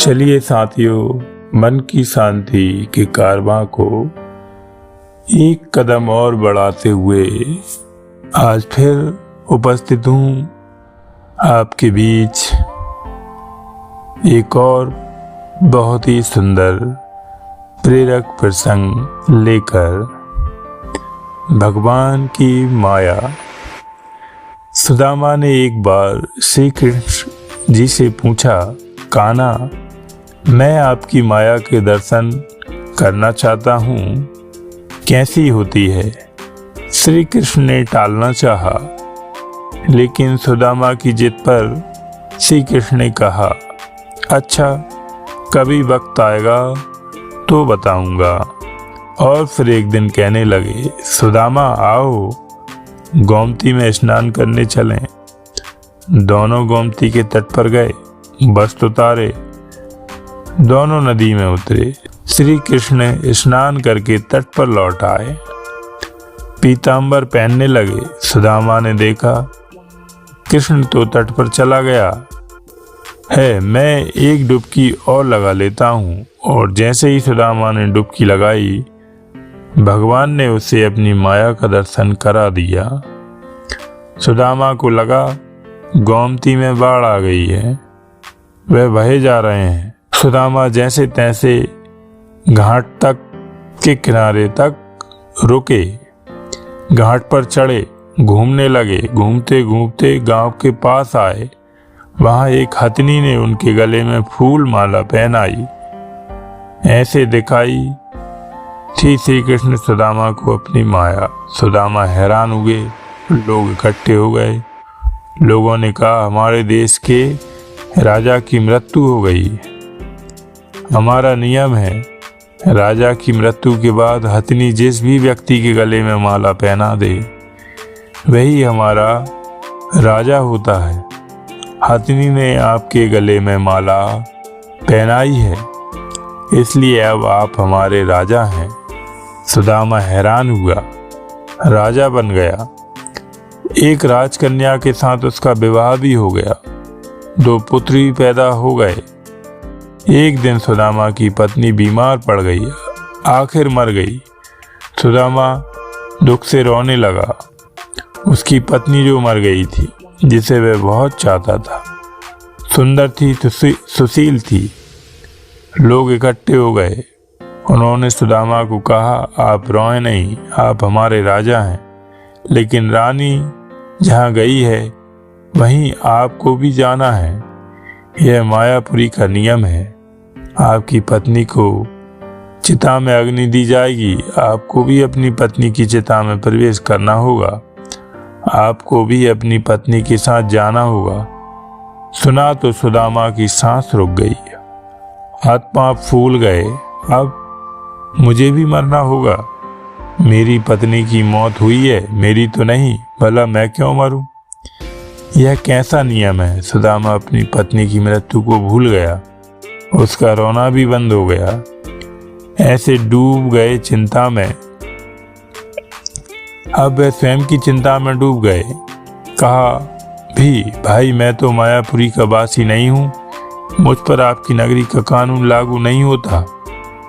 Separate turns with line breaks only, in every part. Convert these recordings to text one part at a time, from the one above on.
चलिए साथियों, मन की शांति के कारवां को एक कदम और बढ़ाते हुए आज फिर उपस्थित हूँ आपके बीच एक और बहुत ही सुंदर प्रेरक प्रसंग लेकर। भगवान की माया। सुदामा ने एक बार श्री कृष्ण जी से पूछा, कान्हा, मैं आपकी माया के दर्शन करना चाहता हूँ, कैसी होती है? श्री कृष्ण ने टालना चाहा, लेकिन सुदामा की जिद पर श्री कृष्ण ने कहा, अच्छा, कभी वक्त आएगा तो बताऊंगा। और फिर एक दिन कहने लगे, सुदामा आओ, गोमती में स्नान करने चलें। दोनों गोमती के तट पर गए, वस्त्र उतारे, दोनों नदी में उतरे। श्री कृष्ण स्नान करके तट पर लौट आए, पीतांबर पहनने लगे। सुदामा ने देखा कृष्ण तो तट पर चला गया है, मैं एक डुबकी और लगा लेता हूँ। और जैसे ही सुदामा ने डुबकी लगाई, भगवान ने उसे अपनी माया का दर्शन करा दिया। सुदामा को लगा गोमती में बाढ़ आ गई है, वह बहे जा रहे हैं। सुदामा जैसे तैसे घाट तक के किनारे तक रुके, घाट पर चढ़े, घूमने लगे। घूमते घूमते गांव के पास आए, वहां एक हथनी ने उनके गले में फूल माला पहनाई। ऐसे दिखाई थी श्री कृष्ण सुदामा को अपनी माया। सुदामा हैरान हुए, लोग इकट्ठे हो गए। लोगों ने कहा, हमारे देश के राजा की मृत्यु हो गई। हमारा नियम है, राजा की मृत्यु के बाद हथनी जिस भी व्यक्ति के गले में माला पहना दे, वही हमारा राजा होता है। हथनी ने आपके गले में माला पहनाई है, इसलिए अब आप हमारे राजा हैं। सुदामा हैरान हुआ, राजा बन गया। एक राजकन्या के साथ उसका विवाह भी हो गया, 2 पुत्र भी पैदा हो गए। एक दिन सुदामा की पत्नी बीमार पड़ गई, आखिर मर गई। सुदामा दुख से रोने लगा। उसकी पत्नी जो मर गई थी, जिसे वह बहुत चाहता था, सुंदर थी, सुशील थी। लोग इकट्ठे हो गए। उन्होंने सुदामा को कहा, आप रोएं नहीं, आप हमारे राजा हैं, लेकिन रानी जहाँ गई है वहीं आपको भी जाना है। यह मायापुरी का नियम है। आपकी पत्नी को चिता में अग्नि दी जाएगी, आपको भी अपनी पत्नी की चिता में प्रवेश करना होगा। आपको भी अपनी पत्नी के साथ जाना होगा। सुना तो सुदामा की सांस रुक गई, हाथ पांव फूल गए। अब मुझे भी मरना होगा। मेरी पत्नी की मौत हुई है, मेरी तो नहीं, भला मैं क्यों मरूं? यह कैसा नियम है? सुदामा अपनी पत्नी की मृत्यु को भूल गया, उसका रोना भी बंद हो गया। ऐसे डूब गए चिंता में। अब वह स्वयं की चिंता में डूब गए। कहा, भी भाई, मैं तो मायापुरी का वासी नहीं हूँ, मुझ पर आपकी नगरी का कानून लागू नहीं होता,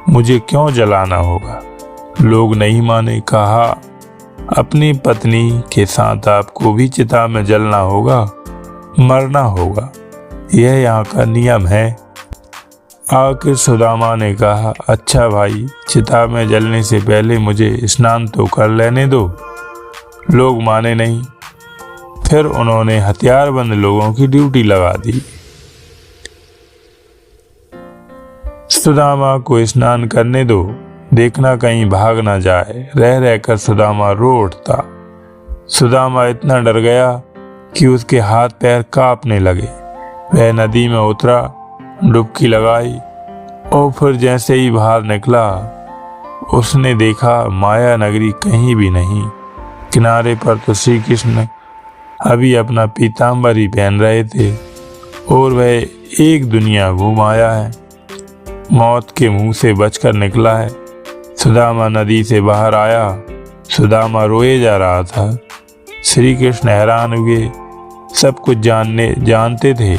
मुझे क्यों जलाना होगा? लोग नहीं माने। कहा, अपनी पत्नी के साथ आपको भी चिता में जलना होगा, मरना होगा, यह यहाँ का नियम है। आखिर सुदामा ने कहा, अच्छा भाई, चिता में जलने से पहले मुझे स्नान तो कर लेने दो। लोग माने नहीं। फिर उन्होंने हथियारबंद लोगों की ड्यूटी लगा दी। सुदामा को स्नान करने दो, देखना कहीं भाग ना जाए। रह रहकर सुदामा रो उठता। सुदामा इतना डर गया कि उसके हाथ पैर कांपने लगे। वह नदी में उतरा, डुबकी लगाई और फिर जैसे ही बाहर निकला, उसने देखा माया नगरी कहीं भी नहीं। किनारे पर तो श्री कृष्ण अभी अपना पीतांबर ही पहन रहे थे और वह एक दुनिया घूम आया है, मौत के मुंह से बचकर निकला है। सुदामा नदी से बाहर आया, सुदामा रोए जा रहा था। श्री कृष्ण हैरान हुए, सब कुछ जानते थे।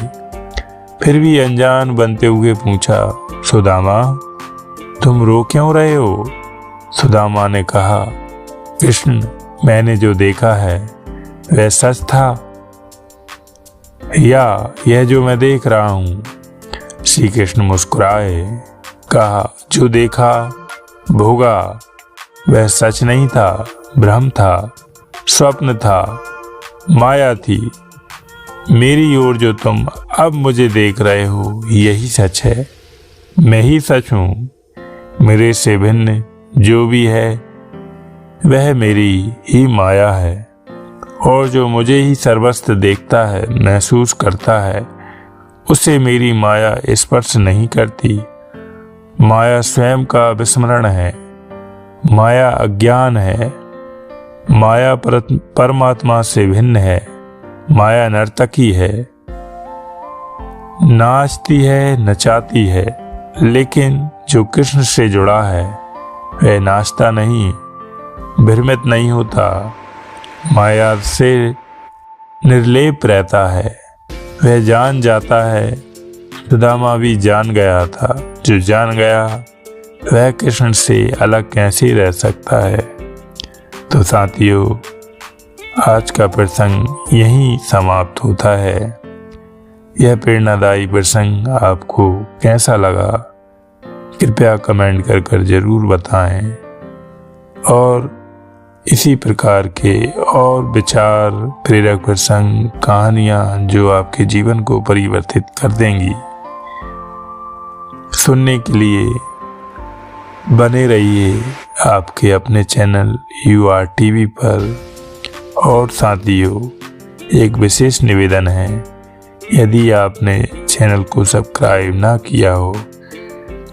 फिर भी अनजान बनते हुए पूछा, सुदामा तुम रो क्यों रहे हो? सुदामा ने कहा, कृष्ण मैंने जो देखा है वह सच था या यह जो मैं देख रहा हूँ? श्री कृष्ण मुस्कुराए, कहा, जो देखा भोगा वह सच नहीं था, भ्रम था, स्वप्न था, माया थी। मेरी ओर जो तुम अब मुझे देख रहे हो यही सच है। मैं ही सच हूँ। मेरे से भिन्न जो भी है वह मेरी ही माया है, और जो मुझे ही सर्वस्व देखता है, महसूस करता है, उसे मेरी माया स्पर्श नहीं करती। माया स्वयं का विस्मरण है, माया अज्ञान है, माया परमात्मा से भिन्न है, माया नर्तकी है, नाचती है, नचाती है, लेकिन जो कृष्ण से जुड़ा है वह नाचता नहीं, भ्रमित नहीं होता, माया से निर्लेप रहता है, वह जान जाता है। सुदामा भी जान गया था, जो जान गया वह कृष्ण से अलग कैसे रह सकता है। तो साथियों, आज का प्रसंग यहीं समाप्त होता है। यह प्रेरणादायी प्रसंग आपको कैसा लगा कृपया कमेंट कर जरूर बताएं, और इसी प्रकार के और विचार प्रेरक प्रसंग, कहानियां जो आपके जीवन को परिवर्तित कर देंगी, सुनने के लिए बने रहिए आपके अपने चैनल URTV पर। और साथियों, एक विशेष निवेदन है, यदि आपने चैनल को सब्सक्राइब ना किया हो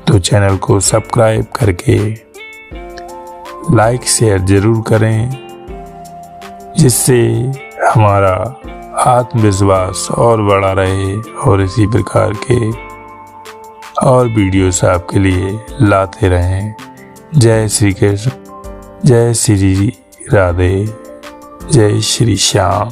तो चैनल को सब्सक्राइब करके लाइक शेयर जरूर करें, जिससे हमारा आत्मविश्वास और बढ़ा रहे और इसी प्रकार के और वीडियोस आपके लिए लाते रहें। जय श्री कृष्ण, जय श्री राधे, जय श्री श्याम।